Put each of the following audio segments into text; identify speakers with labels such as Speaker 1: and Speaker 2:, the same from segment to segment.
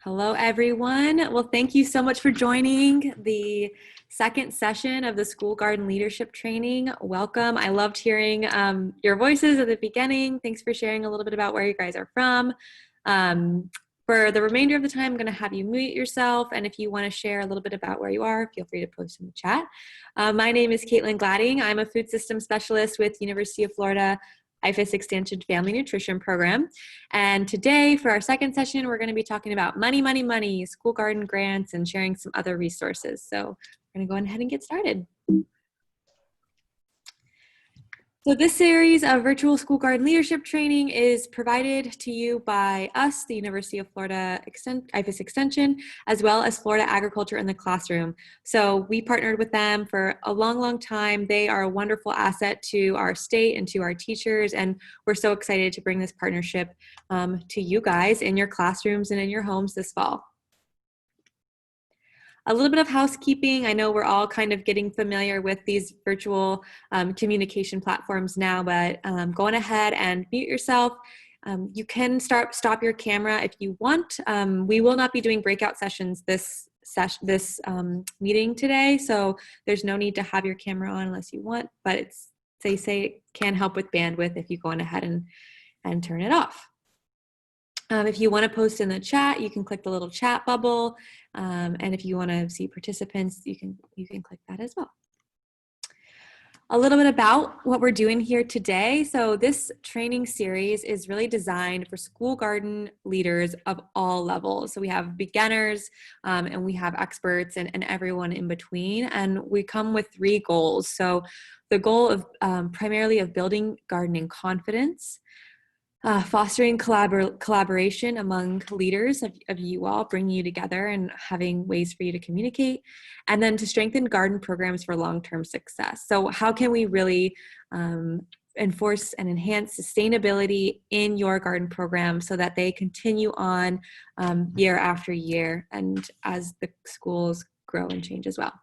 Speaker 1: Hello, everyone. Well, thank you so much for joining the second session of the School Garden Leadership Training. Welcome. I loved hearing your voices at the beginning. Thanks for sharing a little bit about where you guys are from. For the remainder of the time, I'm going to have you mute yourself. And if you want to share a little bit about where you are, feel free to post in the chat. My name is Caitlin Gladding. I'm a food system specialist with University of Florida IFAS Extension Family Nutrition Program. And today for our second session, we're going to be talking about money, school garden grants, and sharing some other resources. So we're going to go ahead and get started. So this series of virtual school garden leadership training is provided to you by us, the University of Florida IFAS Extension, as well as Florida Agriculture in the Classroom. So we partnered with them for a long time. They are a wonderful asset to our state and to our teachers, and we're so excited to bring this partnership to you guys in your classrooms and in your homes this fall. A little bit of housekeeping. I know we're all kind of getting familiar with these virtual communication platforms now, but go on ahead and mute yourself. You can stop your camera if you want. We will not be doing breakout sessions this meeting today, so there's no need to have your camera on unless you want, but they say it can help with bandwidth if you go on ahead and turn it off. If you want to post in the chat, you can click the little chat bubble. And if you want to see participants, you can click that as well. A little bit about what we're doing here today. So this training series is really designed for school garden leaders of all levels. So we have beginners and we have experts and everyone in between. And we come with 3 goals. So the goal of primarily of building gardening confidence, fostering collaboration among leaders of you all, bringing you together and having ways for you to communicate, and then to strengthen garden programs for long-term success. So how can we really enforce and enhance sustainability in your garden program so that they continue on year after year and as the schools grow and change as well?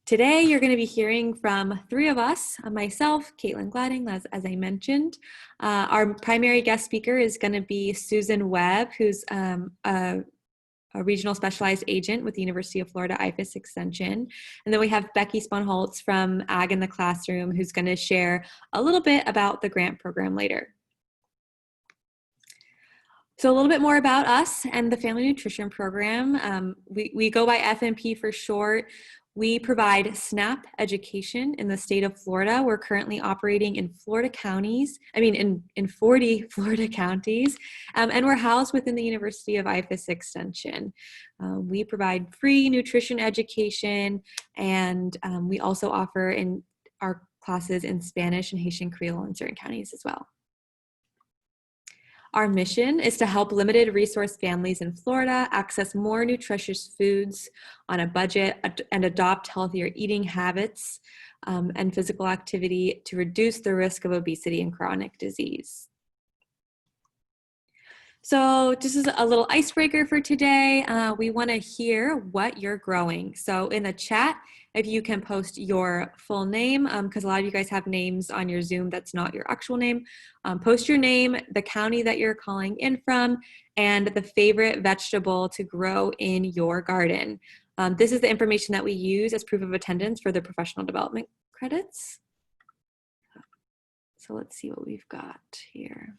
Speaker 1: Today, you're going to be hearing from 3 of us, myself, Caitlin Gladding, as I mentioned. Our primary guest speaker is going to be Susan Webb, who's a regional specialized agent with the University of Florida IFAS Extension. And then we have Becky Sponholtz from Ag in the Classroom, who's going to share a little bit about the grant program later. So a little bit more about us and the Family Nutrition Program. We go by FNP for short. We provide SNAP education in the state of Florida. We're currently operating in 40 Florida counties, and we're housed within the University of IFAS Extension. We provide free nutrition education, and we also offer in our classes in Spanish and Haitian Creole in certain counties as well. Our mission is to help limited resource families in Florida access more nutritious foods on a budget and adopt healthier eating habits and physical activity to reduce the risk of obesity and chronic disease. So just as a little icebreaker for today, we want to hear what you're growing. So in the chat, if you can post your full name, because a lot of you guys have names on your Zoom that's not your actual name. Post your name, the county that you're calling in from, and the favorite vegetable to grow in your garden. This is the information that we use as proof of attendance for the professional development credits. So let's see what we've got here.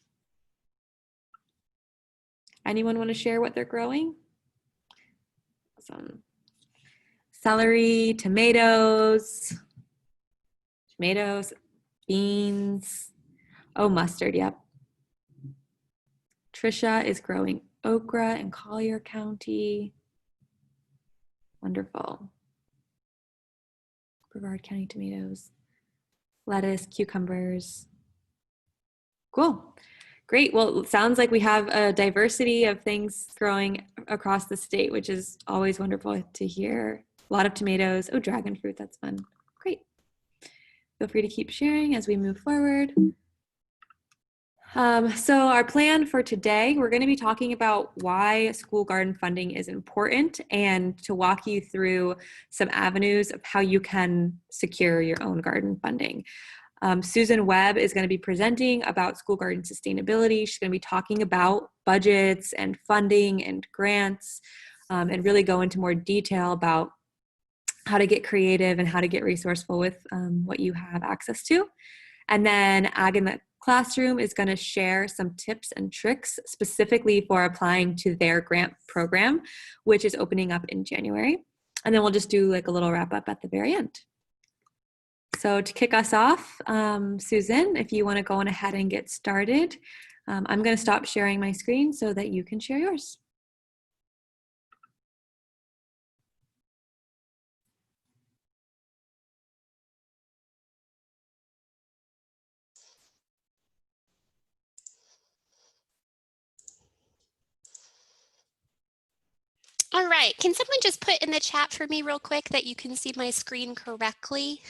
Speaker 1: Anyone want to share what they're growing? Awesome. Celery, tomatoes, beans. Oh, mustard, yep. Trisha is growing okra in Collier County. Wonderful. Brevard County tomatoes, lettuce, cucumbers. Cool. Great. Well, it sounds like we have a diversity of things growing across the state, which is always wonderful to hear. A lot of tomatoes. Oh, dragon fruit. That's fun. Great. Feel free to keep sharing as we move forward. So our plan for today, we're going to be talking about why school garden funding is important and to walk you through some avenues of how you can secure your own garden funding. Susan Webb is going to be presenting about school garden sustainability. She's going to be talking about budgets and funding and grants, and really go into more detail about how to get creative and how to get resourceful with what you have access to. And then Ag in the Classroom is going to share some tips and tricks specifically for applying to their grant program, which is opening up in January. And then we'll just do like a little wrap up at the very end. So to kick us off, Susan, if you want to go on ahead and get started, I'm going to stop sharing my screen so that you can share yours.
Speaker 2: All right, can someone just put in the chat for me real quick that you can see my screen correctly?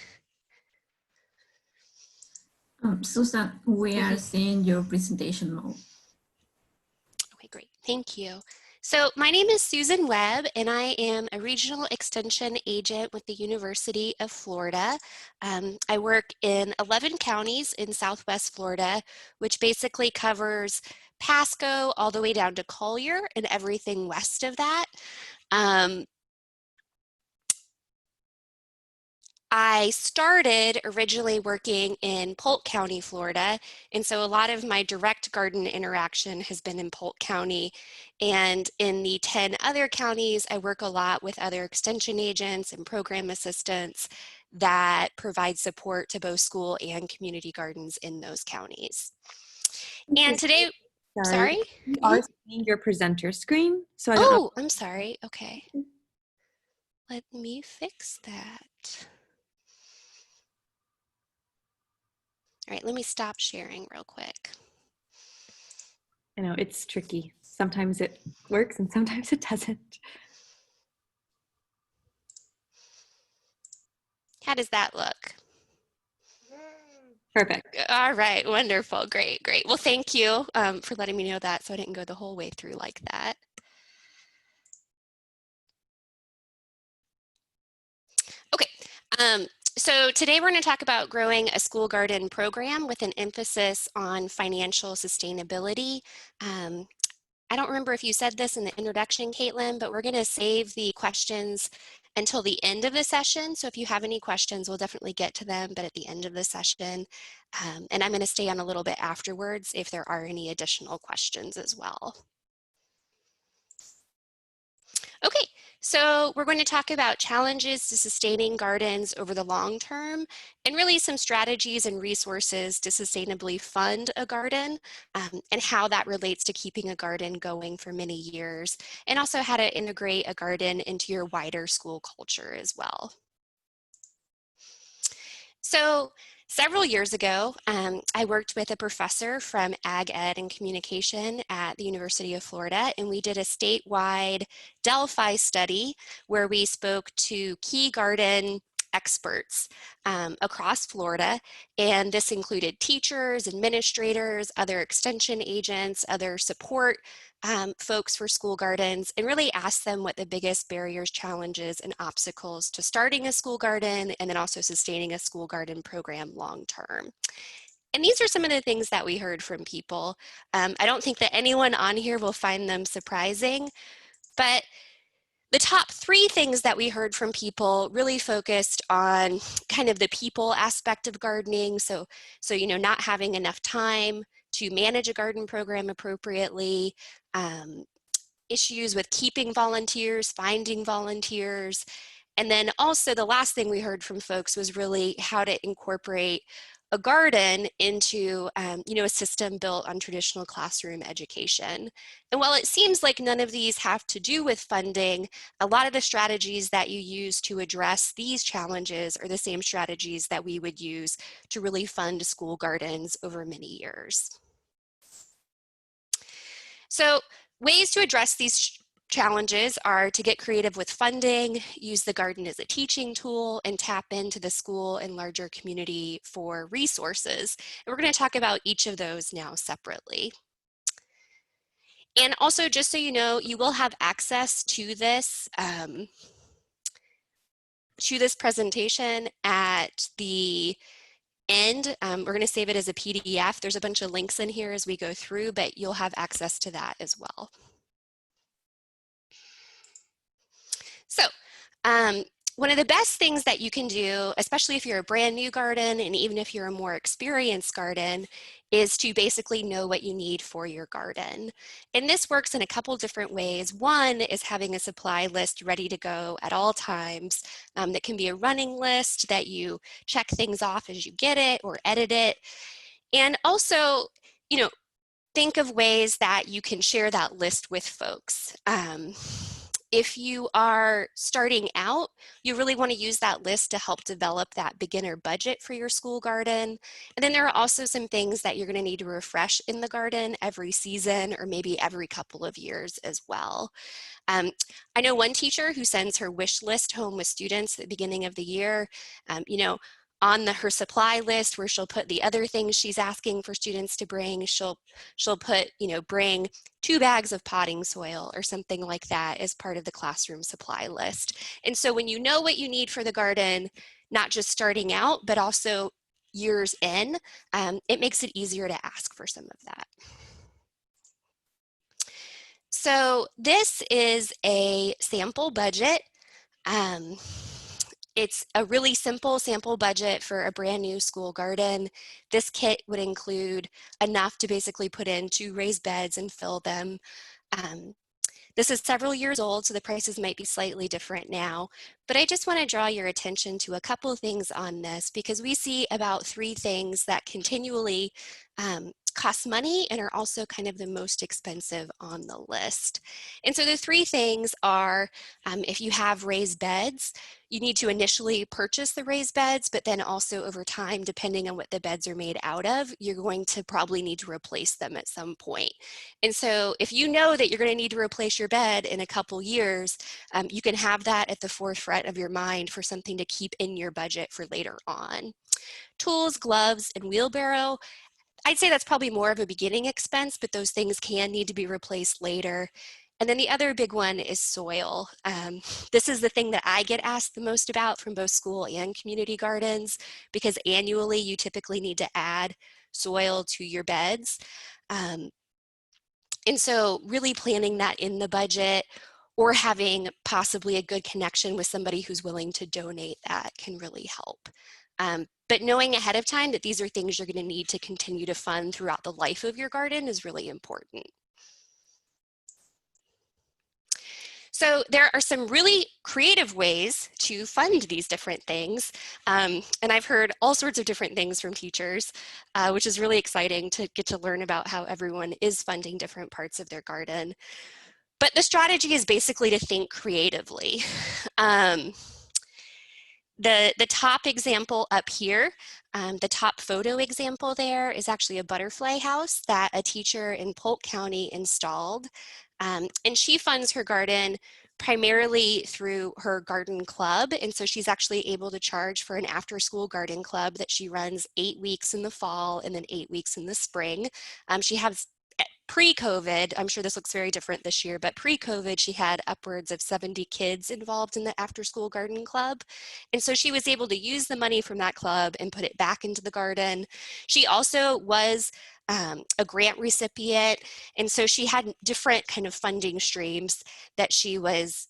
Speaker 3: Susan, we are seeing your presentation mode.
Speaker 2: Okay, great, thank you. So my name is Susan Webb, and I am a regional extension agent with the University of Florida. I work in 11 counties in Southwest Florida, which basically covers Pasco all the way down to Collier and everything west of that. I started originally working in Polk County, Florida, and so a lot of my direct garden interaction has been in Polk County. And in the 10 other counties, I work a lot with other extension agents and program assistants that provide support to both school and community gardens in those counties. And today, sorry?
Speaker 1: You are seeing your presenter screen, so I don't know.
Speaker 2: I'm sorry, okay. Let me fix that. All right, let me stop sharing real quick.
Speaker 1: I know it's tricky. Sometimes it works and sometimes it doesn't.
Speaker 2: How does that look?
Speaker 1: Perfect.
Speaker 2: All right, wonderful, great, great. Well, thank you for letting me know that so I didn't go the whole way through like that. Okay, so today we're going to talk about growing a school garden program with an emphasis on financial sustainability. I don't remember if you said this in the introduction, Caitlin, but we're going to save the questions until the end of the session. So if you have any questions, we'll definitely get to them, but at the end of the session. And I'm going to stay on a little bit afterwards if there are any additional questions as well. Okay, so we're going to talk about challenges to sustaining gardens over the long term, and really some strategies and resources to sustainably fund a garden, and how that relates to keeping a garden going for many years, and also how to integrate a garden into your wider school culture as well. So several years ago, I worked with a professor from Ag Ed and Communication at the University of Florida, and we did a statewide Delphi study where we spoke to key garden experts across Florida, and this included teachers, administrators, other extension agents, other support folks for school gardens, and really asked them what the biggest barriers, challenges, and obstacles to starting a school garden and then also sustaining a school garden program long term. And these are some of the things that we heard from people. I don't think that anyone on here will find them surprising, but the top 3 things that we heard from people really focused on kind of the people aspect of gardening. So not having enough time to manage a garden program appropriately, issues with keeping volunteers, finding volunteers, and then also the last thing we heard from folks was really how to incorporate a garden into a system built on traditional classroom education. And while it seems like none of these have to do with funding, a lot of the strategies that you use to address these challenges are the same strategies that we would use to really fund school gardens over many years. So ways to address these challenges are to get creative with funding, use the garden as a teaching tool, and tap into the school and larger community for resources. And we're going to talk about each of those now separately. And also, just so you know, you will have access to this presentation at the end. We're going to save it as a PDF. There's a bunch of links in here as we go through, but you'll have access to that as well. So one of the best things that you can do, especially if you're a brand new garden and even if you're a more experienced garden, is to basically know what you need for your garden. And this works in a couple different ways. One is having a supply list ready to go at all times. That can be a running list that you check things off as you get it or edit it. And also, think of ways that you can share that list with folks. If you are starting out, you really want to use that list to help develop that beginner budget for your school garden. And then there are also some things that you're going to need to refresh in the garden every season or maybe every couple of years as well. I know one teacher who sends her wish list home with students at the beginning of the year. On her supply list where she'll put the other things she's asking for students to bring, she'll put, bring 2 bags of potting soil or something like that as part of the classroom supply list. And so when you know what you need for the garden, not just starting out, but also years in, it makes it easier to ask for some of that. So this is a sample budget. It's a really simple sample budget for a brand new school garden. This kit would include enough to basically put in 2 raised beds and fill them. This is several years old, so the prices might be slightly different now, but I just want to draw your attention to a couple of things on this because we see about 3 things that continually cost money and are also kind of the most expensive on the list. And so the 3 things are, if you have raised beds, you need to initially purchase the raised beds, but then also over time, depending on what the beds are made out of, you're going to probably need to replace them at some point. And so if you know that you're going to need to replace your bed in a couple years, you can have that at the forefront of your mind for something to keep in your budget for later on. Tools, gloves, and wheelbarrow. I'd say that's probably more of a beginning expense, but those things can need to be replaced later. And then the other big one is soil. This is the thing that I get asked the most about from both school and community gardens, because annually you typically need to add soil to your beds. And so really planning that in the budget or having possibly a good connection with somebody who's willing to donate that can really help. But knowing ahead of time that these are things you're going to need to continue to fund throughout the life of your garden is really important. So there are some really creative ways to fund these different things. And I've heard all sorts of different things from teachers, which is really exciting to get to learn about how everyone is funding different parts of their garden. But the strategy is basically to think creatively. The top example up here, the top photo example there is actually a butterfly house that a teacher in Polk County installed. And she funds her garden primarily through her garden club. And so she's actually able to charge for an after-school garden club that she runs 8 weeks in the fall and then 8 weeks in the spring. She has pre-COVID, I'm sure this looks very different this year, but pre-COVID, she had upwards of 70 kids involved in the after-school garden club. And so she was able to use the money from that club and put it back into the garden. She also was a grant recipient, and so she had different kind of funding streams that she was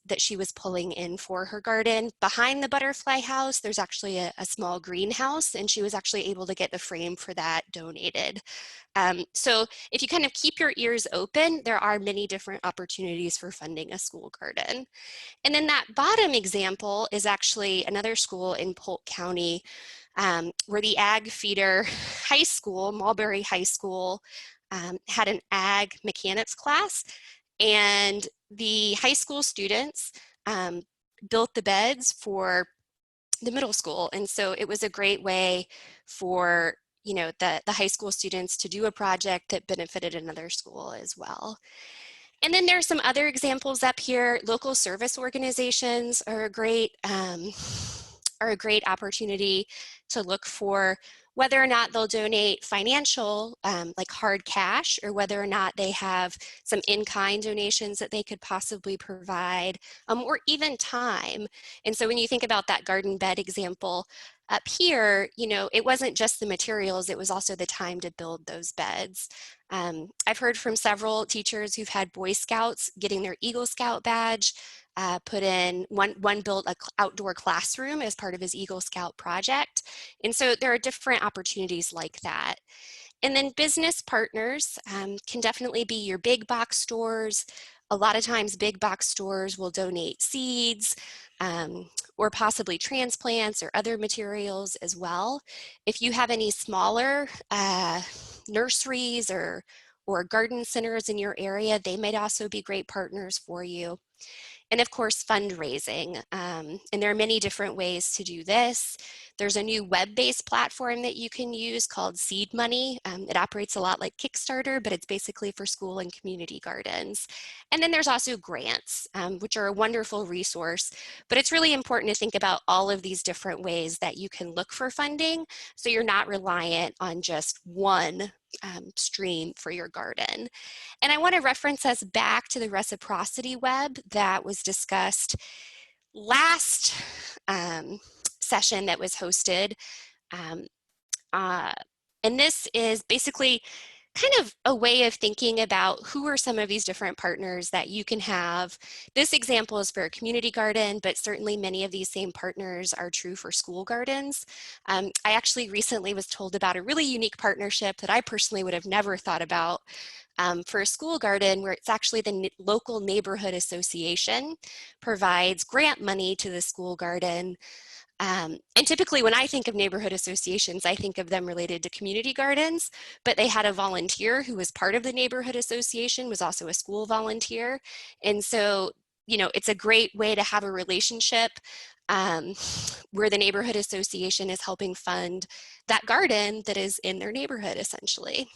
Speaker 2: pulling in for her garden. Behind the butterfly house, there's actually a small greenhouse, and she was actually able to get the frame for that donated. So if you kind of keep your ears open, there are many different opportunities for funding a school garden. And then that bottom example is actually another school in Polk County where the ag feeder high school, Mulberry High School, had an ag mechanics class, and the high school students built the beds for the middle school. And so it was a great way for the high school students to do a project that benefited another school as well. And then there are some other examples up here. Local service organizations are a great opportunity to look for whether or not they'll donate financial, like hard cash, or whether or not they have some in-kind donations that they could possibly provide, or even time. And so when you think about that garden bed example up here, you know, it wasn't just the materials, it was also the time to build those beds. I've heard from several teachers who've had Boy Scouts getting their Eagle Scout badge put in. One built an outdoor classroom as part of his Eagle Scout project. And so there are different opportunities like that. And then business partners can definitely be your big box stores. A lot of times big box stores will donate seeds or possibly transplants or other materials as well. If you have any smaller nurseries or garden centers in your area, they might also be great partners for you. And of course, fundraising. And there are many different ways to do this. There's a new web-based platform that you can use called Seed Money. It operates a lot like Kickstarter, but it's basically for school and community gardens. And then there's also grants, which are a wonderful resource. But it's really important to think about all of these different ways that you can look for funding, so you're not reliant on just one stream for your garden. And I want to reference us back to the reciprocity web that was discussed last session that was hosted. Um, and this is basically kind of a way of thinking about who are some of these different partners that you can have. This example is for a community garden, but certainly many of these same partners are true for school gardens. I actually recently was told about a really unique partnership that I personally would have never thought about for a school garden, where it's actually the local neighborhood association provides grant money to the school garden. And typically when I think of neighborhood associations, I think of them related to community gardens, but they had a volunteer who was part of the neighborhood association, was also a school volunteer. And so, you know, it's a great way to have a relationship where the neighborhood association is helping fund that garden that is in their neighborhood, essentially.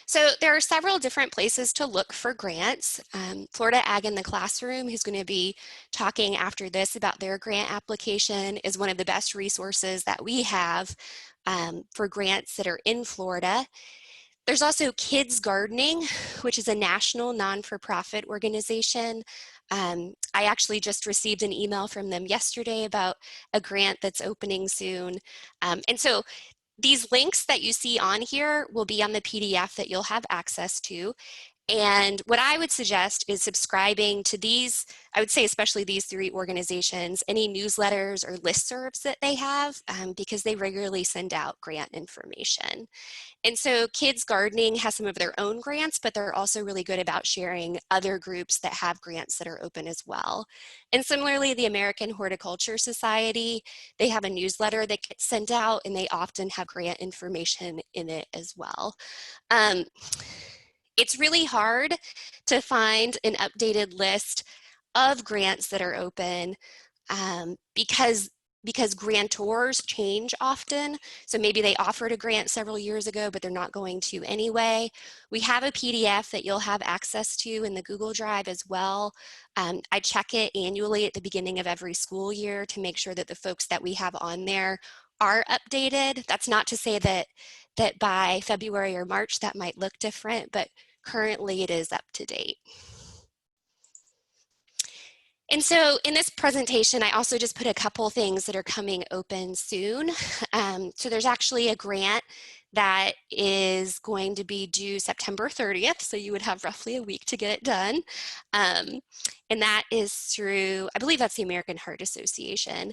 Speaker 2: So there are several different places to look for grants. Florida Ag in the Classroom, who's going to be talking after this about their grant application, is one of the best resources that we have for grants that are in Florida. There's also Kids Gardening, which is a national non-for-profit organization. I actually just received an email from them yesterday about a grant that's opening soon. And so these links that you see on here will be on the PDF that you'll have access to. And what I would suggest is subscribing to these, I would say especially these three organizations, any newsletters or listservs that they have, because they regularly send out grant information. And so Kids Gardening has some of their own grants, but they're also really good about sharing other groups that have grants that are open as well. And similarly, the American Horticulture Society, they have a newsletter that gets sent out, and they often have grant information in it as well. It's really hard to find an updated list of grants that are open because grantors change often. So maybe they offered a grant several years ago, but they're not going to anyway. We have a PDF that you'll have access to in the Google Drive as well. I check it annually at the beginning of every school year to make sure that the folks that we have on there are updated. That's not to say that by February or March that might look different, but currently it is up to date. And so in this presentation, I also just put a couple things that are coming open soon. So there's actually a grant that is going to be due September 30th. So you would have roughly a week to get it done. And that is through, I believe that's the American Heart Association.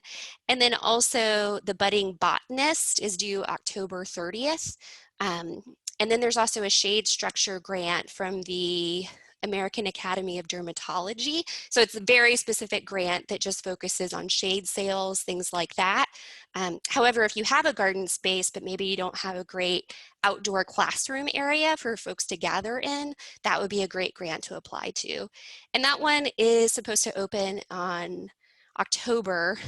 Speaker 2: And then also the Budding Botanist is due October 30th. And then there's also a shade structure grant from the American Academy of Dermatology. So it's a very specific grant that just focuses on shade sales, things like that. However, if you have a garden space, but maybe you don't have a great outdoor classroom area for folks to gather in, that would be a great grant to apply to. And that one is supposed to open on October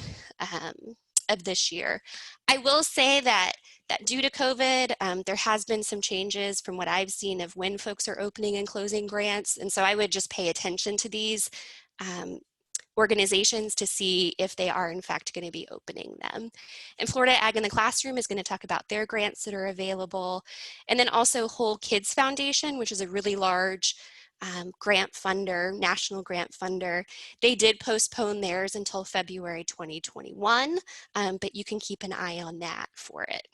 Speaker 2: of this year. I will say that due to COVID, there has been some changes from what I've seen of when folks are opening and closing grants. And so I would just pay attention to these. organizations to see if they are in fact going to be opening them. And Florida Ag in the Classroom is going to talk about their grants that are available. And then also Whole Kids Foundation, which is a really large grant funder, national grant funder. They did postpone theirs until February 2021, but you can keep an eye on that for it.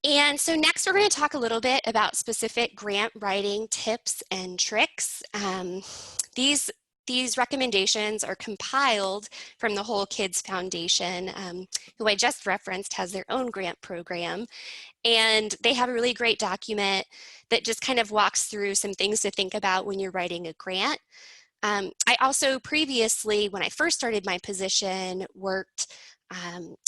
Speaker 2: And so next we're going to talk a little bit about specific grant writing tips and tricks. These recommendations are compiled from the Whole Kids Foundation, who I just referenced has their own grant program. And they have a really great document that just kind of walks through some things to think about when you're writing a grant. I also previously, when I first started my position, worked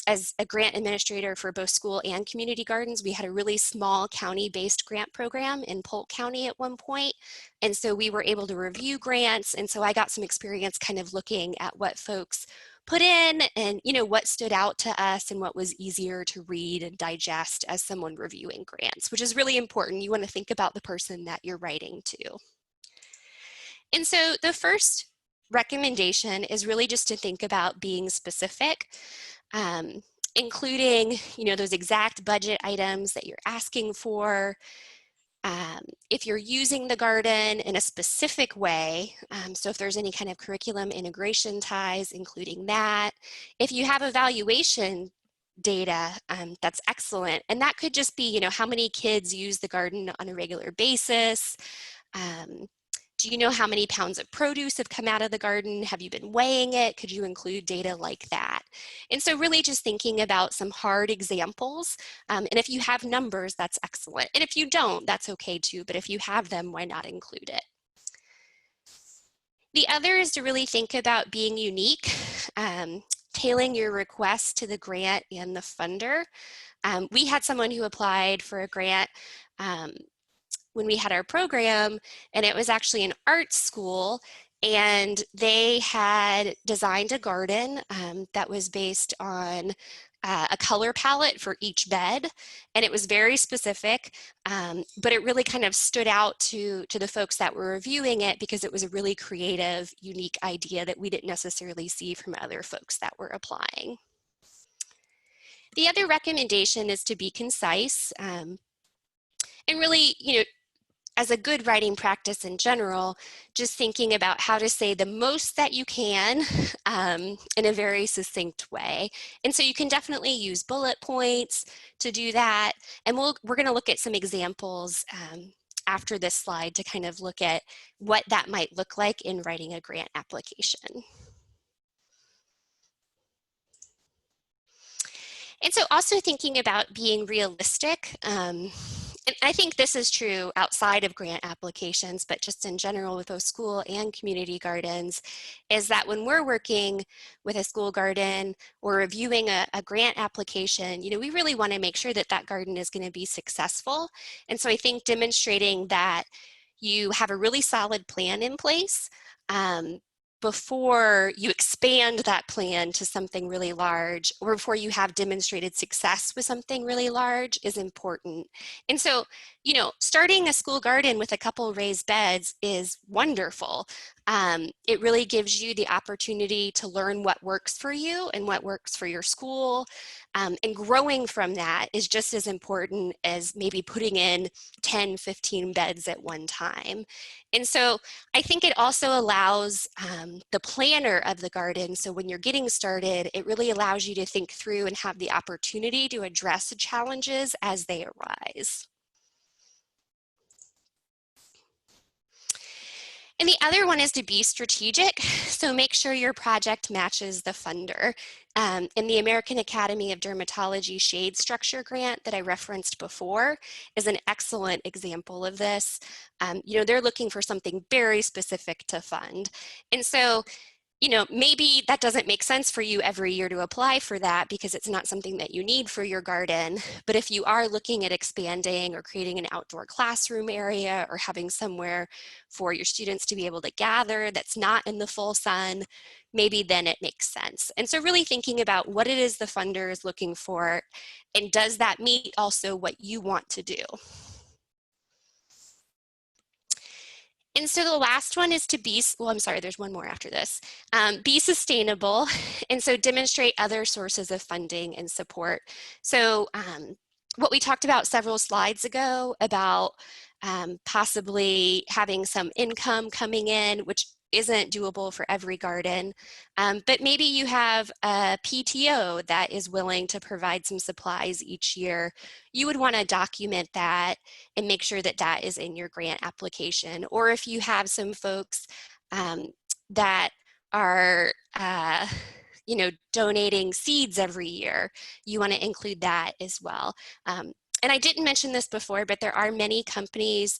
Speaker 2: as a grant administrator for both school and community gardens. We had a really small county-based grant program in Polk County at one point. And so we were able to review grants. And so I got some experience kind of looking at what folks put in and, you know, what stood out to us and what was easier to read and digest as someone reviewing grants, which is really important. You want to think about the person that you're writing to. And so the first recommendation is really just to think about being specific, including, you know, those exact budget items that you're asking for. If you're using the garden in a specific way, so if there's any kind of curriculum integration ties, including that. If you have evaluation data, that's excellent. And that could just be, you know, how many kids use the garden on a regular basis. Do you know how many pounds of produce have come out of the garden? Have you been weighing it? Could you include data like that? And so really just thinking about some hard examples. And if you have numbers, that's excellent. And if you don't, that's okay too. But if you have them, why not include it? The other is to really think about being unique, tailoring your request to the grant and the funder. We had someone who applied for a grant when we had our program, and it was actually an art school, and they had designed a garden that was based on a color palette for each bed, and it was very specific, but it really kind of stood out to the folks that were reviewing it because it was a really creative, unique idea that we didn't necessarily see from other folks that were applying. The other recommendation is to be concise, and really, you know, as a good writing practice in general, just thinking about how to say the most that you can in a very succinct way. And so you can definitely use bullet points to do that. And we're going to look at some examples after this slide to kind of look at what that might look like in writing a grant application. And so also thinking about being realistic, and I think this is true outside of grant applications, but just in general with both school and community gardens, is that when we're working with a school garden or reviewing a grant application, you know, we really want to make sure that that garden is going to be successful. And so I think demonstrating that you have a really solid plan in place before you expand that plan to something really large, or before you have demonstrated success with something really large, is important. And so, you know, starting a school garden with a couple raised beds is wonderful. It really gives you the opportunity to learn what works for you and what works for your school. And growing from that is just as important as maybe putting in 10, 15 beds at one time. And so I think it also allows the planner of the garden, so when you're getting started, it really allows you to think through and have the opportunity to address the challenges as they arise. And the other one is to be strategic. So make sure your project matches the funder. In the American Academy of Dermatology Shade Structure Grant that I referenced before is an excellent example of this. You know, they're looking for something very specific to fund. And so, you know, maybe that doesn't make sense for you every year to apply for that because it's not something that you need for your garden. But if you are looking at expanding or creating an outdoor classroom area or having somewhere for your students to be able to gather that's not in the full sun, maybe then it makes sense. And so really thinking about what it is the funder is looking for, and does that meet also what you want to do? And so the last one is to be, well, I'm sorry, there's one more after this. Be sustainable, and so demonstrate other sources of funding and support. So what we talked about several slides ago about possibly having some income coming in, which isn't doable for every garden, but maybe you have a PTO that is willing to provide some supplies each year. You would want to document that and make sure that that is in your grant application. Or if you have some folks that are donating seeds every year, you want to include that as well. And I didn't mention this before, but there are many companies,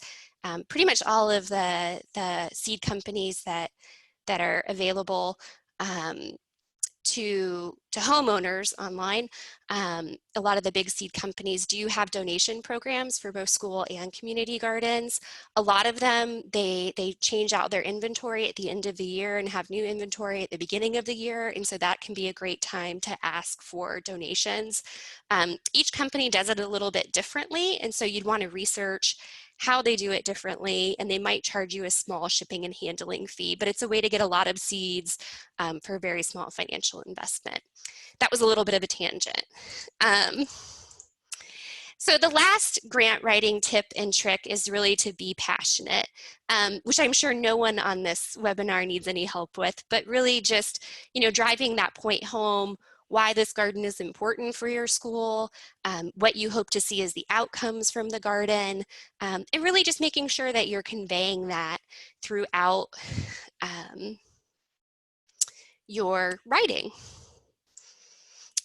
Speaker 2: pretty much all of the seed companies that are available to homeowners online. A lot of the big seed companies do have donation programs for both school and community gardens. A lot of them, they change out their inventory at the end of the year and have new inventory at the beginning of the year, and so that can be a great time to ask for donations. Each company does it a little bit differently, and so you'd want to research how they do it differently, and they might charge you a small shipping and handling fee, but it's a way to get a lot of seeds for a very small financial investment. That was a little bit of a tangent. So the last grant writing tip and trick is really to be passionate, which I'm sure no one on this webinar needs any help with, but really just, driving that point home, why this garden is important for your school, what you hope to see as the outcomes from the garden, and really just making sure that you're conveying that throughout your writing.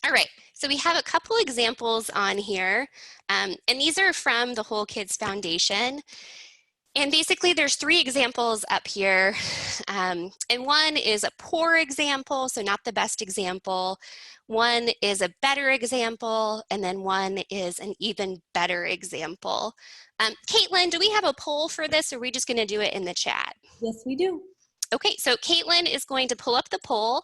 Speaker 2: All right, so we have a couple examples on here, and these are from the Whole Kids Foundation. And basically there's 3 examples up here, and one is a poor example, so not the best example. One is a better example, and then one is an even better example. Caitlin, do we have a poll for this, or are we just gonna do it in the chat?
Speaker 1: Yes, we do.
Speaker 2: Okay, so Caitlin is going to pull up the poll,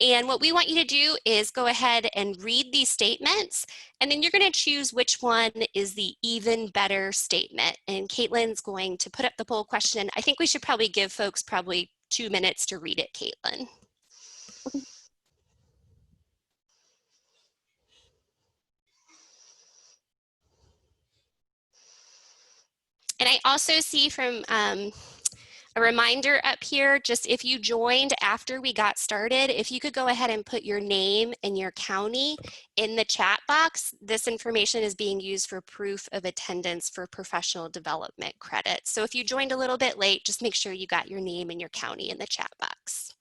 Speaker 2: and what we want you to do is go ahead and read these statements, and then you're going to choose which one is the even better statement. And Caitlin's going to put up the poll question. I think we should probably give folks 2 minutes to read it, Caitlin. And I also see from a reminder up here, just if you joined after we got started, if you could go ahead and put your name and your county in the chat box. This information is being used for proof of attendance for professional development credits. So if you joined a little bit late, just make sure you got your name and your county in the chat box.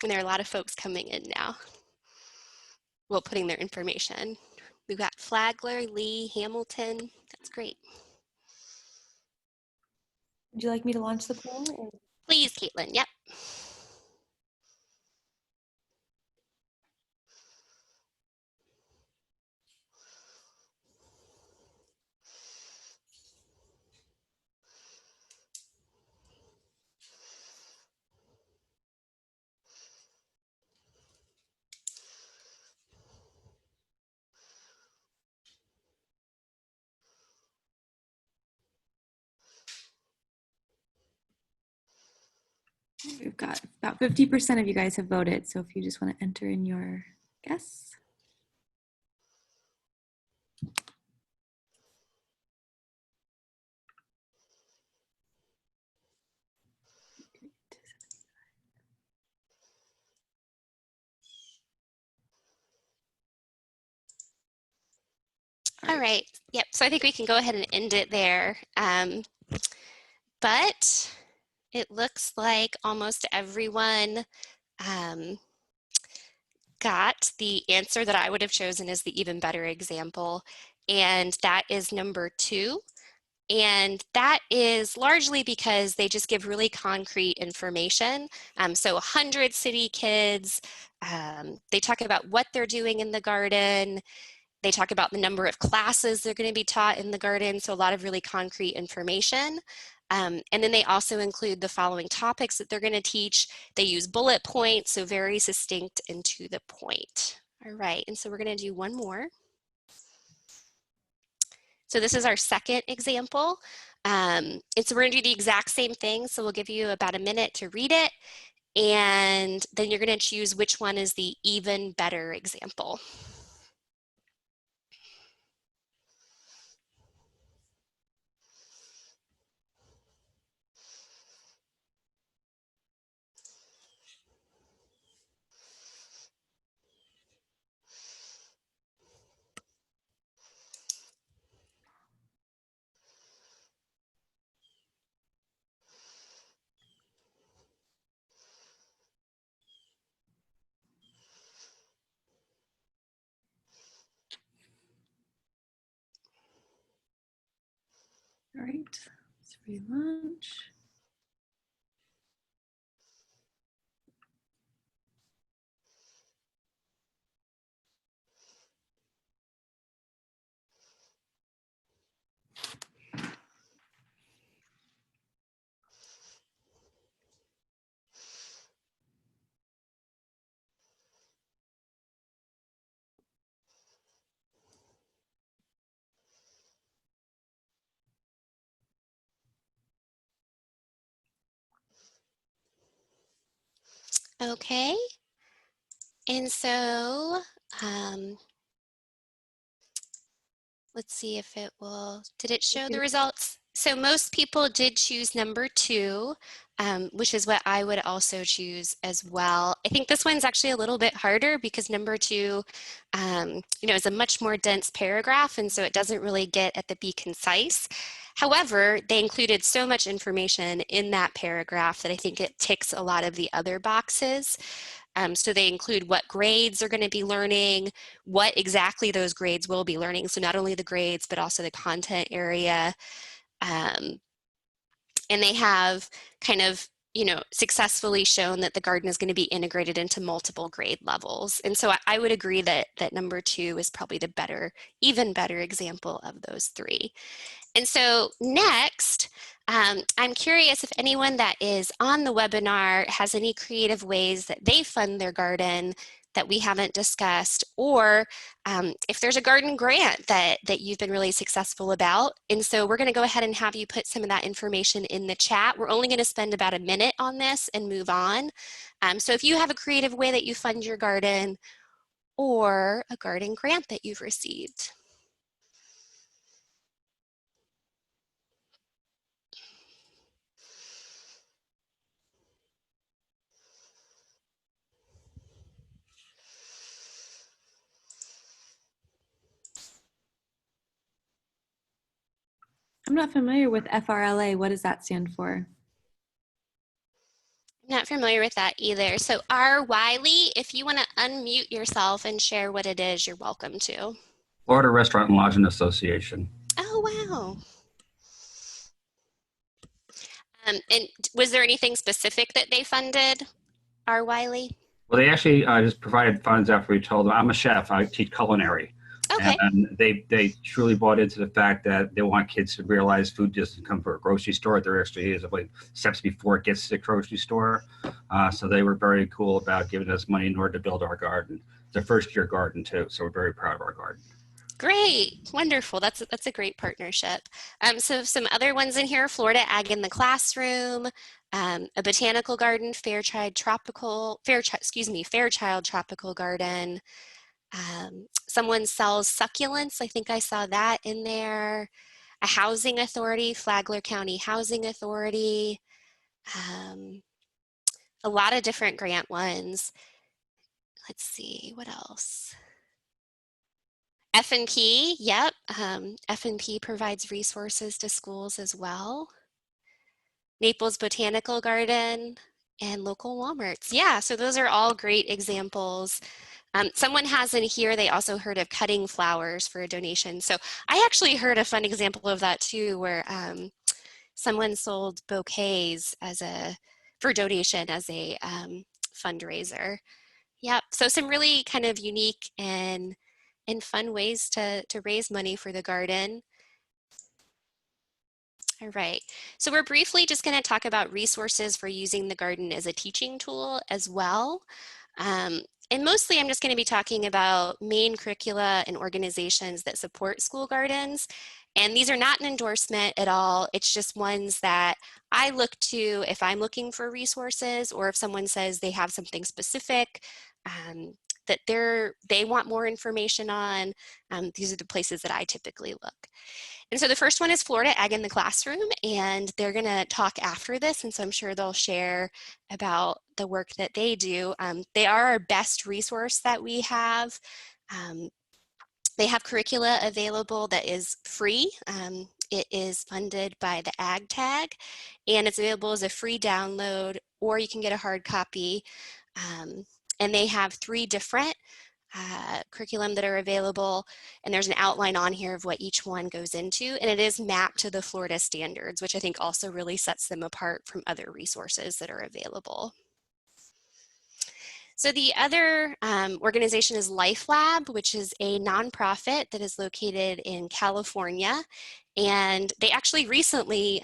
Speaker 2: And there are a lot of folks coming in now. Well, putting their information. We've got Flagler, Lee, Hamilton. That's great.
Speaker 1: Would you like me to launch the poll? Or?
Speaker 2: Please, Caitlin. Yep.
Speaker 1: We've got about 50% of you guys have voted. So if you just want to enter in your guess.
Speaker 2: All right. Yep. So I think we can go ahead and end it there. But it looks like almost everyone got the answer that I would have chosen as the even better example, and that is number 2. And that is largely because they just give really concrete information. So 100 city kids, they talk about what they're doing in the garden. They talk about the number of classes they're going to be taught in the garden. So a lot of really concrete information. And then they also include the following topics that they're going to teach. They use bullet points, so very succinct and to the point. All right, and so we're going to do one more. So this is our second example. And so we're going to do the exact same thing. So we'll give you about a minute to read it. And then you're going to choose which one is the even better example.
Speaker 1: All right, it's free lunch.
Speaker 2: Okay, and so let's see if it will, did it show the results? So most people did choose number 2, which is what I would also choose as well. I think this one's actually a little bit harder because number 2, is a much more dense paragraph, and so it doesn't really get at the be concise. However, they included so much information in that paragraph that I think it ticks a lot of the other boxes. So they include what grades they're going to be learning, what exactly those grades will be learning. So not only the grades, but also the content area. And they have kind of, successfully shown that the garden is going to be integrated into multiple grade levels. And so I would agree that number 2 is probably the even better example of those 3. And so next, I'm curious if anyone that is on the webinar has any creative ways that they fund their garden that we haven't discussed, or if there's a garden grant that you've been really successful about. And so we're going to go ahead and have you put some of that information in the chat. We're only going to spend about a minute on this and move on. So if you have a creative way that you fund your garden or a garden grant that you've received.
Speaker 1: I'm not familiar with FRLA. What does that stand for?
Speaker 2: Not familiar with that either. So R. Wiley, if you want to unmute yourself and share what it is, you're welcome to.
Speaker 4: Florida Restaurant and Lodging Association.
Speaker 2: Oh, wow. And was there anything specific that they funded, R. Wiley?
Speaker 4: Well, they actually just provided funds after we told them. I'm a chef. I teach culinary.
Speaker 2: Okay.
Speaker 4: And they truly bought into the fact that they want kids to realize food doesn't come from a grocery store. There actually is like steps before it gets to the grocery store. So they were very cool about giving us money in order to build our garden. It's a first-year garden, too, so we're very proud of our garden.
Speaker 2: Great, wonderful. That's a great partnership. So some other ones in here: Florida Ag in the Classroom, a botanical garden, Fairchild Tropical Garden. Someone sells succulents. I think I saw that in there. A housing authority, Flagler County Housing Authority. A lot of different grant ones. Let's see, what else? F&P, yep. F&P provides resources to schools as well. Naples Botanical Garden and local Walmarts. Yeah, so those are all great examples. Someone has in here, they also heard of cutting flowers for a donation. So I actually heard a fun example of that too, where someone sold bouquets for donation as a fundraiser. Yep, so some really kind of unique and fun ways to raise money for the garden. All right, so we're briefly just going to talk about resources for using the garden as a teaching tool as well. And mostly I'm just going to be talking about main curricula and organizations that support school gardens. And these are not an endorsement at all. It's just ones that I look to if I'm looking for resources, or if someone says they have something specific that they want more information on. These are the places that I typically look. And so the first one is Florida Ag in the Classroom, and they're going to talk after this, and so I'm sure they'll share about the work that they do. They are our best resource that we have. They have curricula available that is free. It is funded by the Ag Tag, and it's available as a free download, or you can get a hard copy. And they have 3 different curriculum that are available, and there's an outline on here of what each one goes into, and it is mapped to the Florida standards, which I think also really sets them apart from other resources that are available. So the other organization is LifeLab, which is a nonprofit that is located in California. And they actually recently,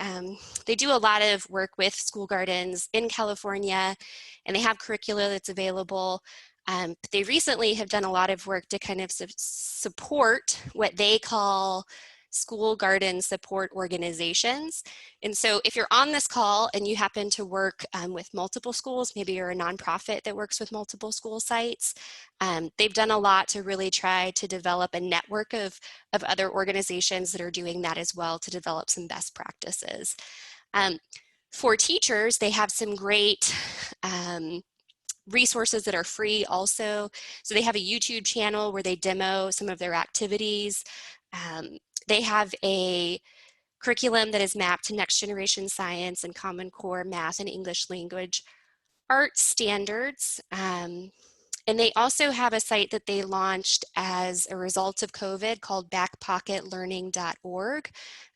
Speaker 2: they do a lot of work with school gardens in California, and they have curricula that's available. But they recently have done a lot of work to kind of support what they call school garden support organizations. And so if you're on this call and you happen to work with multiple schools, maybe you're a nonprofit that works with multiple school sites, they've done a lot to really try to develop a network of other organizations that are doing that as well, to develop some best practices. For teachers, they have some great resources that are free also. So they have a YouTube channel where they demo some of their activities. They have a curriculum that is mapped to next generation science and Common Core math and English language art standards. And they also have a site that they launched as a result of COVID called backpocketlearning.org.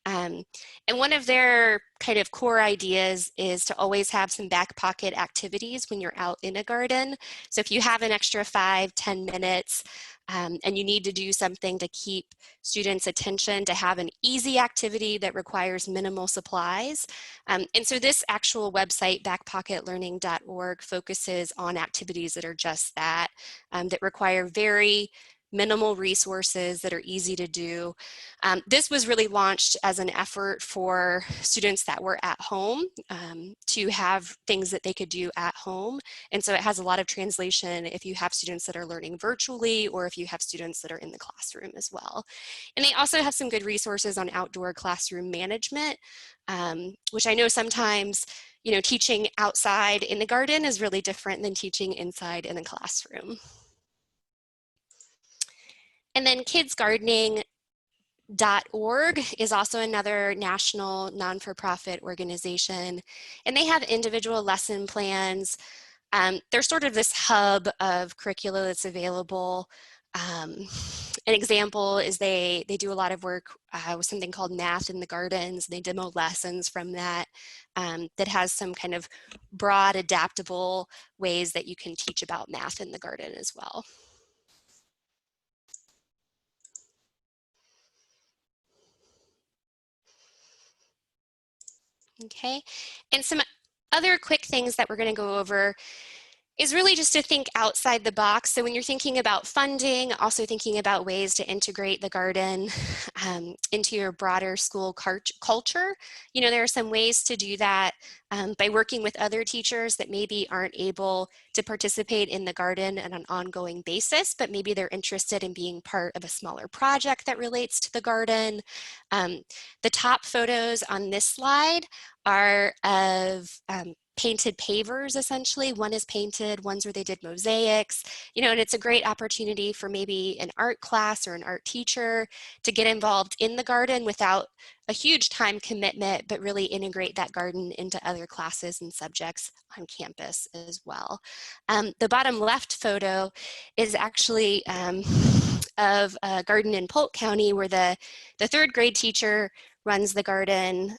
Speaker 2: And one of their kind of core ideas is to always have some back pocket activities when you're out in a garden. So if you have an extra 5-10 minutes and you need to do something to keep students' attention, to have an easy activity that requires minimal supplies. And so this actual website, backpocketlearning.org, focuses on activities that are just that, that require very minimal resources that are easy to do. This was really launched as an effort for students that were at home to have things that they could do at home. And so it has a lot of translation if you have students that are learning virtually, or if you have students that are in the classroom as well. And they also have some good resources on outdoor classroom management, which I know sometimes, you know, teaching outside in the garden is really different than teaching inside in a classroom. And then kidsgardening.org is also another national non-for-profit organization, and they have individual lesson plans. They're sort of this hub of curricula that's available. An example is they do a lot of work with something called Math in the Gardens. They demo lessons from that that has some kind of broad, adaptable ways that you can teach about math in the garden as well. Okay, and some other quick things that we're going to go over is really just to think outside the box. So when you're thinking about funding, also thinking about ways to integrate the garden into your broader school culture. You know, there are some ways to do that by working with other teachers that maybe aren't able to participate in the garden on an ongoing basis, but maybe they're interested in being part of a smaller project that relates to the garden. The top photos on this slide are of painted pavers, essentially. One is painted, one's where they did mosaics, you know, and it's a great opportunity for maybe an art class or an art teacher to get involved in the garden without a huge time commitment, but really integrate that garden into other classes and subjects on campus as well. The bottom left photo is actually of a garden in Polk County where the 3rd grade teacher runs the garden.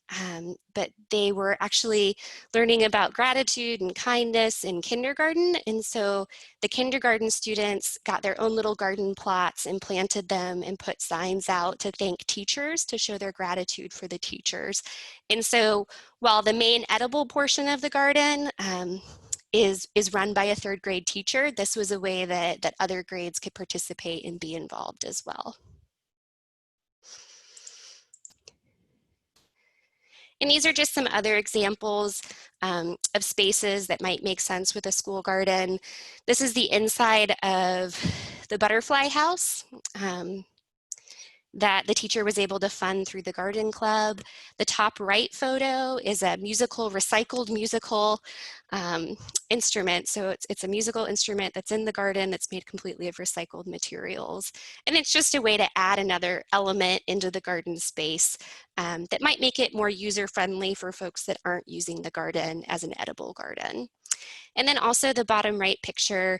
Speaker 2: but they were actually learning about gratitude and kindness in kindergarten. And so the kindergarten students got their own little garden plots and planted them and put signs out to thank teachers, to show their gratitude for the teachers. And so while the main edible portion of the garden is run by a third grade teacher, this was a way that other grades could participate and be involved as well. And these are just some other examples of spaces that might make sense with a school garden. This is the inside of the butterfly house that the teacher was able to fund through the garden club. The top right photo is a recycled musical instrument. So it's a musical instrument that's in the garden that's made completely of recycled materials. And it's just a way to add another element into the garden space that might make it more user-friendly for folks that aren't using the garden as an edible garden. And then also the bottom right picture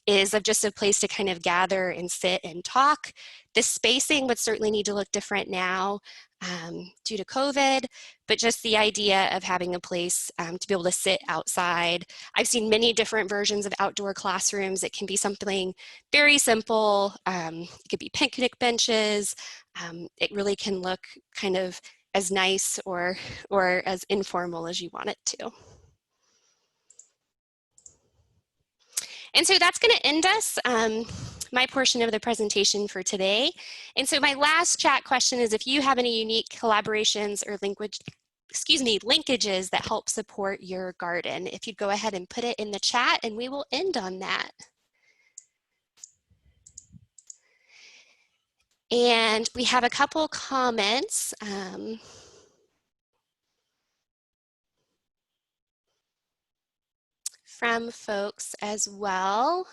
Speaker 2: is of just a place to kind of gather and sit and talk. The spacing would certainly need to look different now due to COVID, but just the idea of having a place to be able to sit outside. I've seen many different versions of outdoor classrooms. It can be something very simple. It could be picnic benches. It really can look kind of as nice or as informal as you want it to. And so that's going to end us, my portion of the presentation for today. And so my last chat question is if you have any unique collaborations or linkages that help support your garden. If you'd go ahead and put it in the chat, and we will end on that. And we have a couple comments. From folks as well.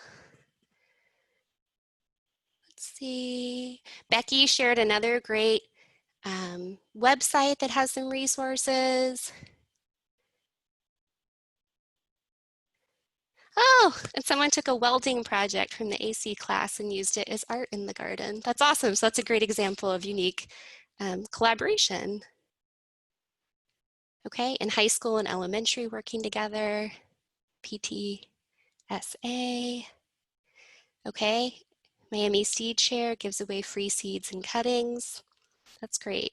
Speaker 2: Let's see. Becky shared another great website that has some resources. Oh, and someone took a welding project from the AC class and used it as art in the garden. That's awesome. So that's a great example of unique collaboration. Okay, in high school and elementary working together. PTSA. Okay, Miami Seed Share gives away free seeds and cuttings. That's great.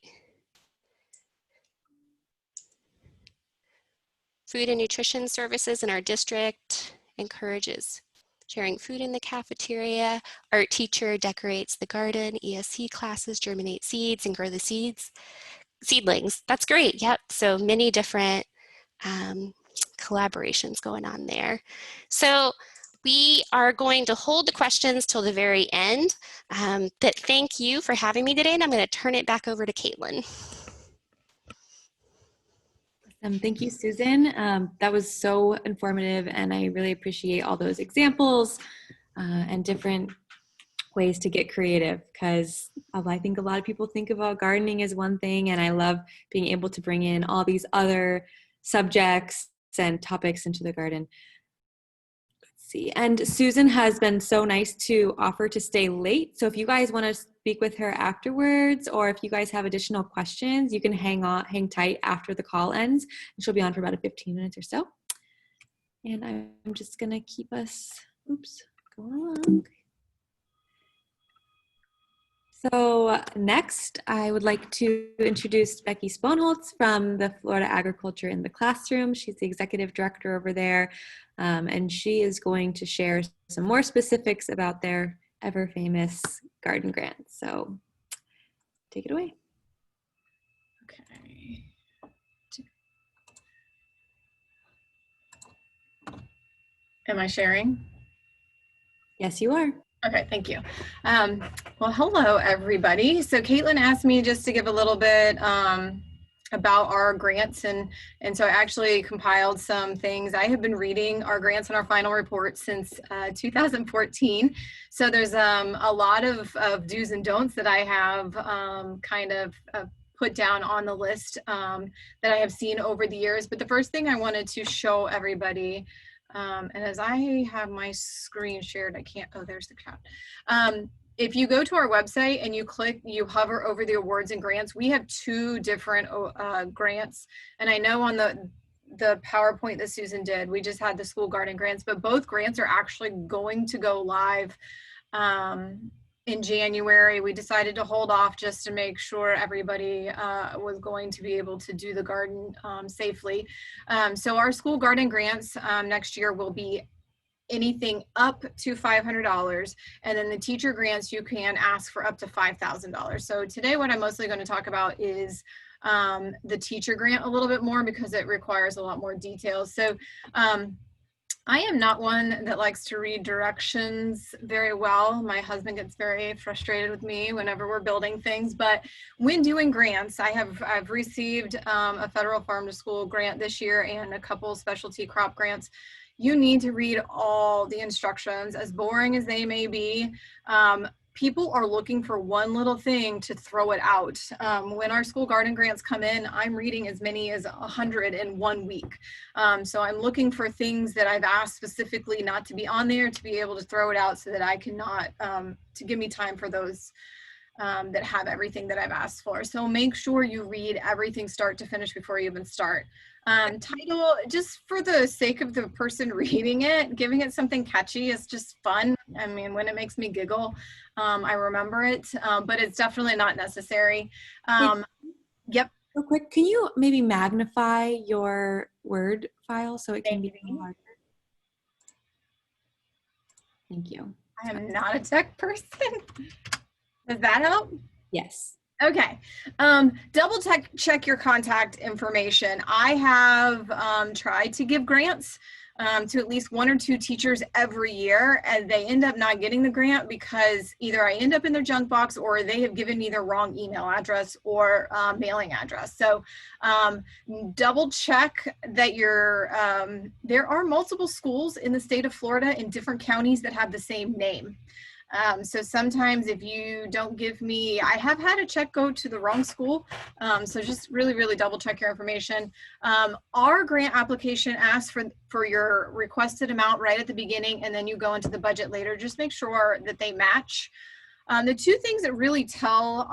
Speaker 2: Food and nutrition services in our district encourages sharing food in the cafeteria. Art teacher decorates the garden. ESC classes germinate seeds and grow the seedlings. That's great. Yep. So many different collaborations going on there. So we are going to hold the questions till the very end. But thank you for having me today, and I'm going to turn it back over to Caitlin.
Speaker 1: Thank you, Susan. That was so informative, and I really appreciate all those examples and different ways to get creative, because I think a lot of people think about gardening as one thing, and I love being able to bring in all these other subjects and topics into the garden. Let's see. And Susan has been so nice to offer to stay late. So if you guys want to speak with her afterwards, or if you guys have additional questions, you can hang tight after the call ends. And she'll be on for about 15 minutes or so. And I'm just going to keep us, going along. So next, I would like to introduce Becky Sponholtz from the Florida Agriculture in the Classroom. She's the executive director over there, and she is going to share some more specifics about their ever famous garden grant. So take it away.
Speaker 5: Okay. Am I sharing?
Speaker 1: Yes, you are.
Speaker 5: Okay, thank you. Well, hello, everybody. So Caitlin asked me just to give a little bit about our grants, and so I actually compiled some things. I have been reading our grants and our final report since 2014. So there's a lot of do's and don'ts that I have kind of put down on the list that I have seen over the years. But the first thing I wanted to show everybody, and as I have my screen shared, I can't, oh, there's the chat, if you go to our website and you hover over the awards and grants, we have 2 different grants. And I know on the PowerPoint that Susan did, we just had the school garden grants, but both grants are actually going to go live in January. We decided to hold off just to make sure everybody was going to be able to do the garden safely. So our school garden grants next year will be anything up to $500, and then the teacher grants you can ask for up to $5,000. So today what I'm mostly going to talk about is the teacher grant a little bit more because it requires a lot more details. So I am not one that likes to read directions very well. My husband gets very frustrated with me whenever we're building things, but when doing grants, I've received a federal farm to school grant this year and a couple specialty crop grants. You need to read all the instructions, as boring as they may be. People are looking for one little thing to throw it out. When our school garden grants come in, I'm reading as many as 100 in 1 week. So I'm looking for things that I've asked specifically not to be on there to be able to throw it out so that I cannot, to give me time for those that have everything that I've asked for. So make sure you read everything start to finish before you even start. Title, just for the sake of the person reading it, giving it something catchy is just fun. I mean, when it makes me giggle, I remember it, but it's definitely not necessary. Yep.
Speaker 1: Real quick, can you maybe magnify your Word file so it can be larger? Thank you.
Speaker 5: I am not a tech person. Does that help?
Speaker 1: Yes.
Speaker 5: Okay. Double check your contact information. I have tried to give grants to at least 1 or 2 teachers every year, and they end up not getting the grant because either I end up in their junk box or they have given me the wrong email address or mailing address. So double check that there are multiple schools in the state of Florida in different counties that have the same name. So sometimes if you don't give me, I have had a check go to the wrong school. So just really, really double check your information. Our grant application asks for your requested amount right at the beginning, and then you go into the budget later. Just make sure that they match. The 2 things that really tell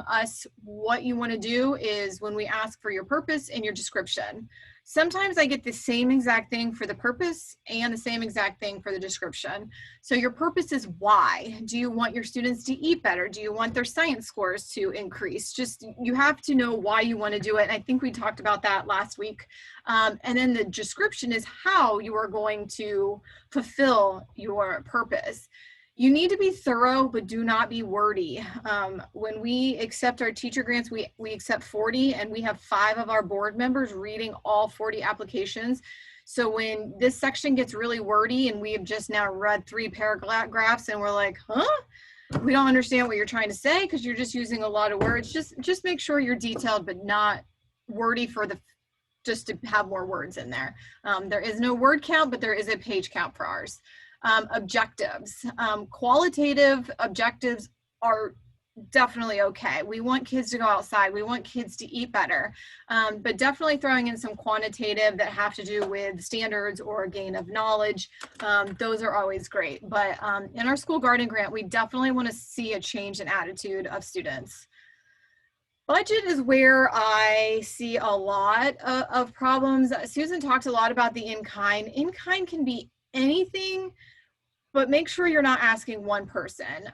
Speaker 5: us what you want to do is when we ask for your purpose and your description. Sometimes I get the same exact thing for the purpose and the same exact thing for the description. So your purpose is why. Do you want your students to eat better? Do you want their science scores to increase? Just, you have to know why you want to do it. And I think we talked about that last week. And then the description is how you are going to fulfill your purpose. You need to be thorough, but do not be wordy. When we accept our teacher grants, we accept 40, and we have 5 of our board members reading all 40 applications. So when this section gets really wordy and we have just now read 3 paragraphs and we're like, huh? We don't understand what you're trying to say because you're just using a lot of words. Just make sure you're detailed, but not wordy just to have more words in there. There is no word count, but there is a page count for ours. Objectives. Qualitative objectives are definitely okay. We want kids to go outside. We want kids to eat better, but definitely throwing in some quantitative that have to do with standards or gain of knowledge. Those are always great. But in our school garden grant, we definitely want to see a change in attitude of students. Budget is where I see a lot of problems. Susan talked a lot about the in-kind. In-kind can be anything, but make sure you're not asking one person.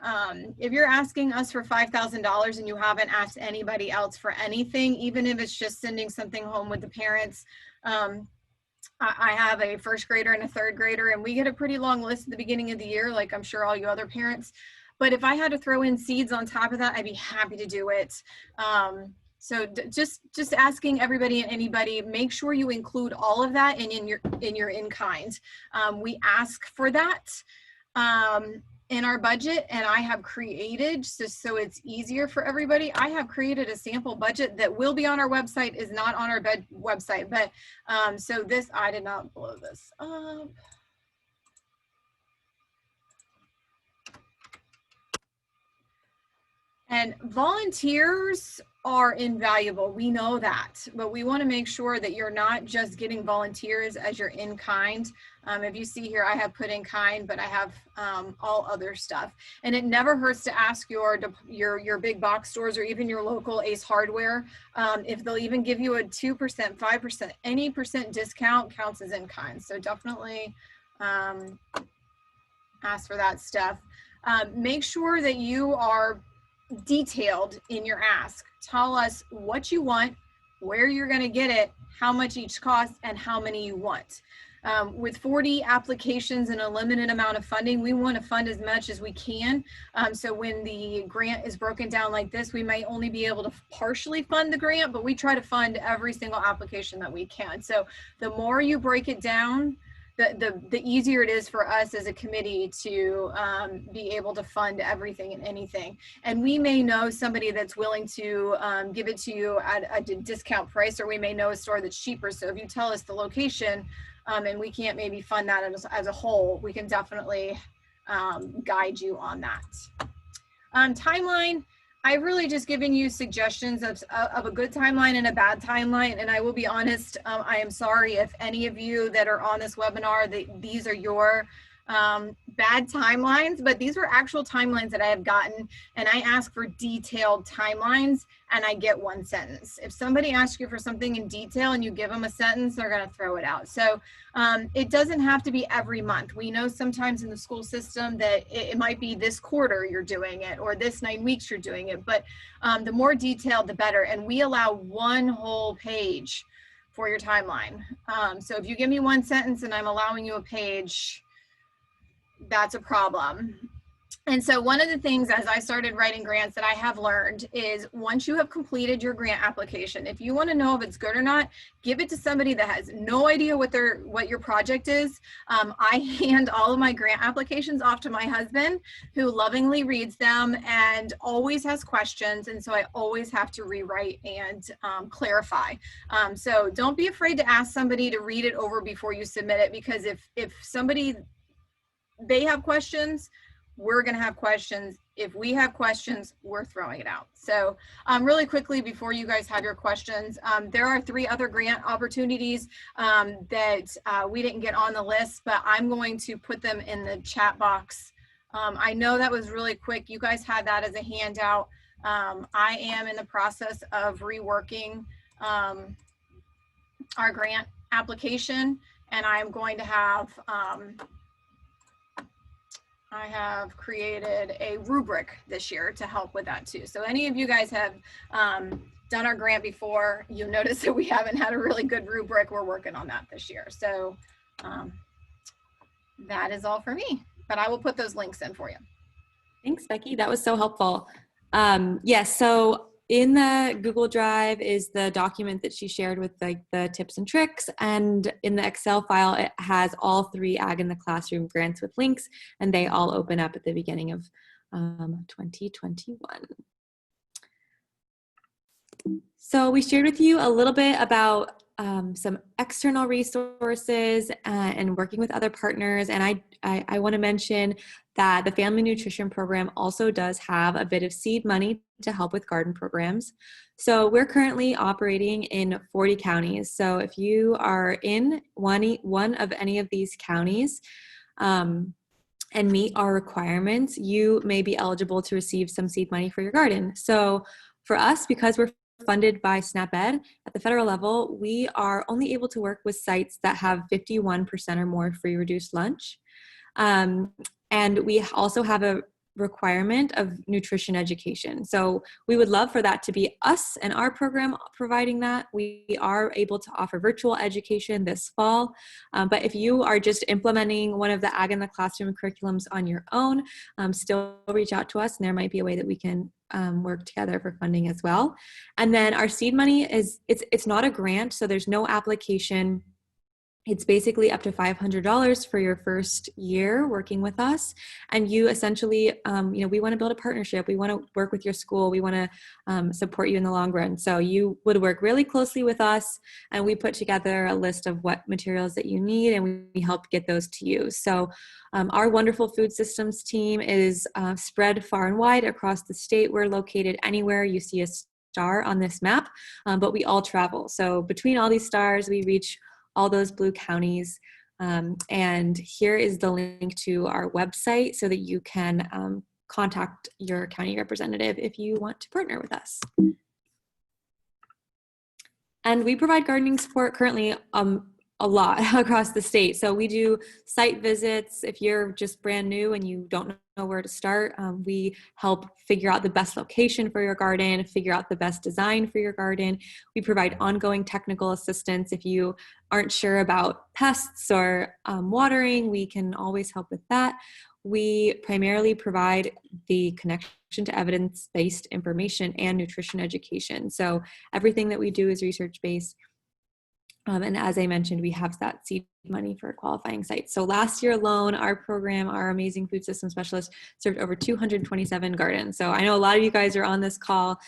Speaker 5: If you're asking us for $5,000 and you haven't asked anybody else for anything, even if it's just sending something home with the parents, I have a 1st grader and a 3rd grader, and we get a pretty long list at the beginning of the year, like I'm sure all you other parents. But if I had to throw in seeds on top of that, I'd be happy to do it. So just asking everybody and anybody, make sure you include all of that in your in-kind. We ask for that in our budget, and I have created, just so it's easier for everybody, I have created a sample budget that will be on our website, is not on our website, but so this, I did not blow this up. And volunteers are invaluable. We know that, but we want to make sure that you're not just getting volunteers as your in kind. If you see here, I have put in kind, but I have all other stuff. And it never hurts to ask your big box stores or even your local Ace Hardware if they'll even give you a 2%, 5%, any percent discount counts as in kind. So definitely ask for that stuff. Make sure that you are detailed in your ask. Tell us what you want, where you're going to get it, how much each costs, and how many you want. With 40 applications and a limited amount of funding, we want to fund as much as we can. So when the grant is broken down like this, we might only be able to partially fund the grant, but we try to fund every single application that we can. So the more you break it down, the easier it is for us as a committee to be able to fund everything and anything. And we may know somebody that's willing to give it to you at a discount price, or we may know a store that's cheaper. So if you tell us the location and we can't maybe fund that as a whole, we can definitely guide you on that. Timeline. I've really just given you suggestions of a good timeline and a bad timeline. And I will be honest, I am sorry if any of you that are on this webinar, these are your bad timelines, but these are actual timelines that I have gotten. And I ask for detailed timelines and I get one sentence. If somebody asks you for something in detail and you give them a sentence, they're going to throw it out. So it doesn't have to be every month. We know sometimes in the school system that it might be this quarter you're doing it, or this 9 weeks you're doing it, but the more detailed, the better. And we allow one whole page for your timeline. So if you give me one sentence and I'm allowing you a page, that's a problem. And so one of the things as I started writing grants that I have learned is once you have completed your grant application, if you want to know if it's good or not, give it to somebody that has no idea what your project is. I hand all of my grant applications off to my husband, who lovingly reads them and always has questions. And so I always have to rewrite and clarify. So don't be afraid to ask somebody to read it over before you submit it, because if somebody, they have questions, we're going to have questions. If we have questions, we're throwing it out. So really quickly before you guys have your questions, there are 3 other grant opportunities that we didn't get on the list, but I'm going to put them in the chat box. I know that was really quick. You guys had that as a handout. I am in the process of reworking our grant application, and I'm going to have I have created a rubric this year to help with that too. So any of you guys have done our grant before, you'll notice that we haven't had a really good rubric. We're working on that this year. So that is all for me, but I will put those links in for you.
Speaker 1: Thanks, Becky. That was so helpful. Yes, so in the Google Drive is the document that she shared with the tips and tricks, and in the Excel file it has all 3 Ag in the Classroom grants with links, and they all open up at the beginning of 2021. So we shared with you a little bit about some external resources and working with other partners, and I want to mention that the Family Nutrition Program also does have a bit of seed money to help with garden programs. So we're currently operating in 40 counties. So if you are in one of any of these counties and meet our requirements, you may be eligible to receive some seed money for your garden. So for us, because we're funded by SNAP Ed at the federal level, we are only able to work with sites that have 51% or more free reduced lunch. And we also have a requirement of nutrition education. So we would love for that to be us and our program providing that. We are able to offer virtual education this fall. But if you are just implementing one of the Ag in the Classroom curriculums on your own, still reach out to us, and there might be a way that we can work together for funding as well. And then our seed money it's not a grant, so there's no application. It's basically up to $500 for your first year working with us. And you essentially, we want to build a partnership. We want to work with your school. We want to support you in the long run. So you would work really closely with us, and we put together a list of what materials that you need, and we help get those to you. So our wonderful food systems team is spread far and wide across the state. We're located anywhere you see a star on this map, but we all travel. So between all these stars, we reach all those blue counties. And here is the link to our website so that you can contact your county representative if you want to partner with us. And we provide gardening support currently a lot across the state. So we do site visits. If you're just brand new and you don't know where to start, we help figure out the best location for your garden, figure out the best design for your garden. We provide ongoing technical assistance. If you aren't sure about pests or watering, we can always help with that. We primarily provide the connection to evidence-based information and nutrition education. So everything that we do is research-based. And as I mentioned, we have that seed money for qualifying sites. So last year alone, our program, our amazing food system specialist, served over 227 gardens. So I know a lot of you guys are on this call.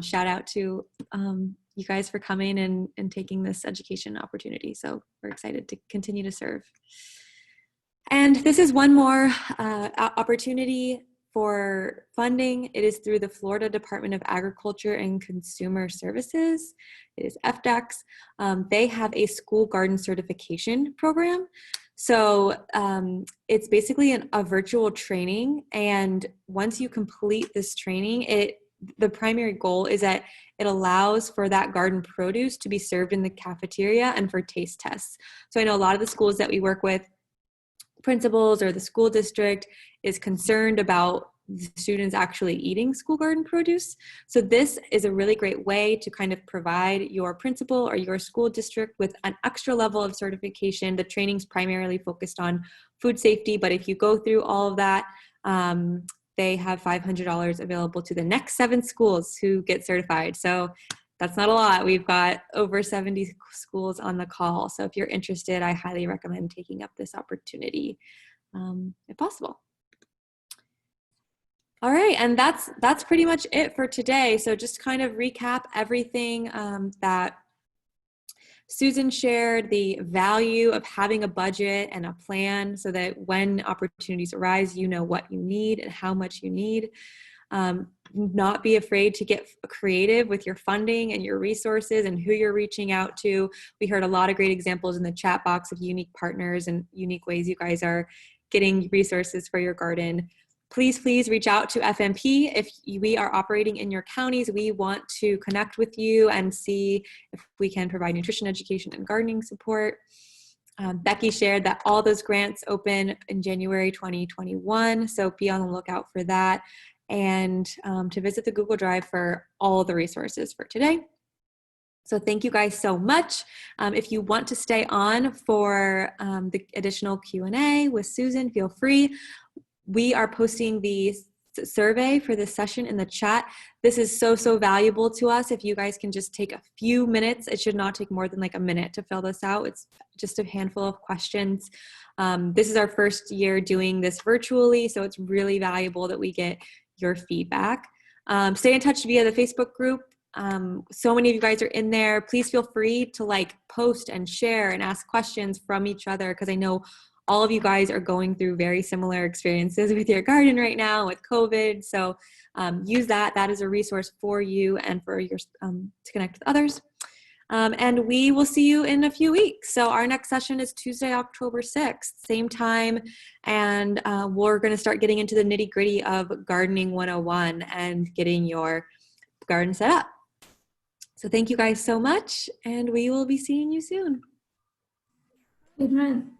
Speaker 1: Shout out to you guys for coming and taking this education opportunity. So we're excited to continue to serve. And this is one more opportunity for funding. It is through the Florida Department of Agriculture and Consumer Services. It is FDACS. They have a school garden certification program. So it's basically a virtual training. And once you complete this training, the primary goal is that it allows for that garden produce to be served in the cafeteria and for taste tests. So I know a lot of the schools that we work with, principals or the school district is concerned about the students actually eating school garden produce. So this is a really great way to kind of provide your principal or your school district with an extra level of certification. The training's primarily focused on food safety, but if you go through all of that, they have $500 available to the next 7 schools who get certified. So that's not a lot. We've got over 70 schools on the call. So if you're interested, I highly recommend taking up this opportunity if possible. All right, and that's pretty much it for today. So just kind of recap everything that Susan shared, the value of having a budget and a plan so that when opportunities arise, you know what you need and how much you need. Not be afraid to get creative with your funding and your resources and who you're reaching out to. We heard a lot of great examples in the chat box of unique partners and unique ways you guys are getting resources for your garden. Please reach out to FMP. If we are operating in your counties, we want to connect with you and see if we can provide nutrition education and gardening support. Becky shared that all those grants open in January 2021, so be on the lookout for that. And to visit the Google Drive for all the resources for today. So thank you guys so much. If you want to stay on for the additional Q&A with Susan, feel free. We are posting the survey for this session in the chat. This is so valuable to us. If you guys can just take a few minutes, it should not take more than like a minute to fill this out. It's just a handful of questions. This is our first year doing this virtually, so it's really valuable that we get your feedback. Stay in touch via the Facebook group. So many of you guys are in there. Please feel free to like post and share and ask questions from each other, because I know all of you guys are going through very similar experiences with your garden right now with COVID. So use that. That is a resource for you and for your to connect with others. And we will see you in a few weeks. So our next session is Tuesday, October 6th, same time. And we're going to start getting into the nitty gritty of Gardening 101 and getting your garden set up. So thank you guys so much. And we will be seeing you soon.
Speaker 3: Amen.